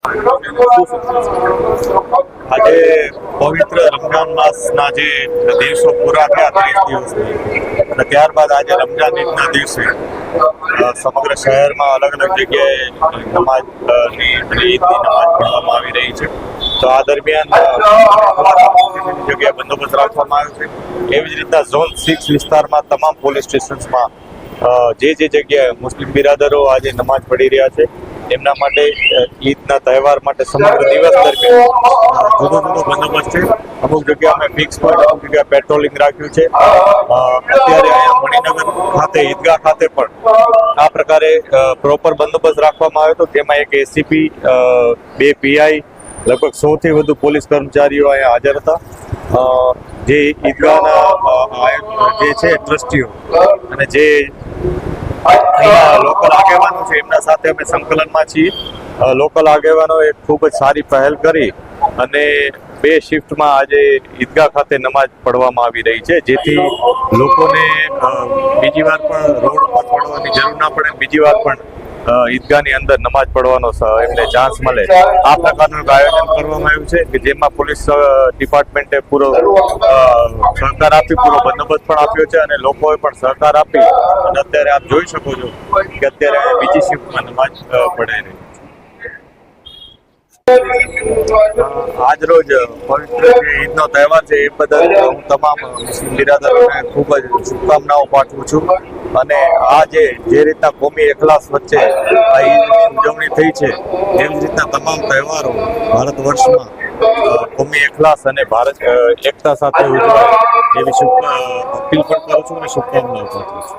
આજે પવિત્ર રમજાન માસના જે દિવસો પૂરા થયા 30 દિવસની અને ત્યારબાદ આજે રમજાન ઈદના દિવસે સમગ્ર શહેરમાં અલગ અલગ જગ્યાએ નમાજની અને ઈદની નમાજ પઢવામાં આવી રહી છે. તો આ દરમિયાન જગ્યાએ બંદોબસ્ત રાખવામાં આવ્યો છે. એવી જ રીતના ઝોન 6 વિસ્તારમાં તમામ પોલીસ સ્ટેશન્સમાં જે જગ્યાએ મુસ્લિમ બિરાદરો આજે નમાજ પઢી રહ્યા છે એમના માટે ઈદના તહેવાર માટે સમગ્ર દિવસ દરમિયાન જુદો બંદોબસ્ત છે. અમુક જગ્યાએ અમે ફિક્સ પોઈન્ટ, અમુક જગ્યાએ પેટ્રોલિંગ રાખ્યું છે. અત્યારે અહીંયા મણિનગર ખાતે ઈદગાહ ખાતે પણ આ પ્રકારે પ્રોપર બંદોબસ્ત રાખવામાં આવ્યો હતો. તેમાં એક એસીપી, 2 પીઆઈ, લગભગ 100થી વધુ પોલીસ કર્મચારીઓ અહીંયા હાજર હતા. જે ઈદગાહના જે છે ટ્રસ્ટીઓ અને જે અહીંયા લોકલ આગેવાનો છે એમના સાથે અમે સંકલનમાં છીએ. લોકલ આગેવાનોએ ખૂબ જ સારી પહેલ કરી અને 2 શિફ્ટમાં આજે ઈદગાહ ખાતે નમાજ પઢવામાં આવી રહી છે, જેથી લોકોને બીજી વાર પણ રોડ ઉપર પડવાની જરૂર ના પડે, બીજી વાર પણ ઈદગાહની અંદર નમાજ પઢવાનો એમને ચાન્સ મળે. આ પ્રકારનું એક આયોજન કરવામાં આવ્યું છે કે જેમાં પોલીસ ડિપાર્ટમેન્ટે પૂરો સહકાર આપી, પૂરો બંદોબસ્ત પણ આપ્યો છે અને લોકોએ પણ સહકાર આપી અને અત્યારે આપ જોઈ શકો છો કે અત્યારે બીજી શિફ્ટમાં નમાજ પઢાઈ રહી છે. આજ રોજ પવિત્ર જે ઈદનો તહેવાર છે એ બદલ હું તમામ મુસ્લિમ બિરાદરોને ખૂબ જ શુભકામનાઓ પાઠવું છું અને આ જે રીતના કોમી એખલાસ વચ્ચે આ ઈદની ઉજવણી થઈ છે એવી જ રીતના તમામ તહેવારો ભારત વર્ષમાં કોમી એખલાસ અને ભારત એકતા સાથે ઉજવાય એવી અપીલ પણ કરું છું અને શુભકામનાઓ પાઠવું છું.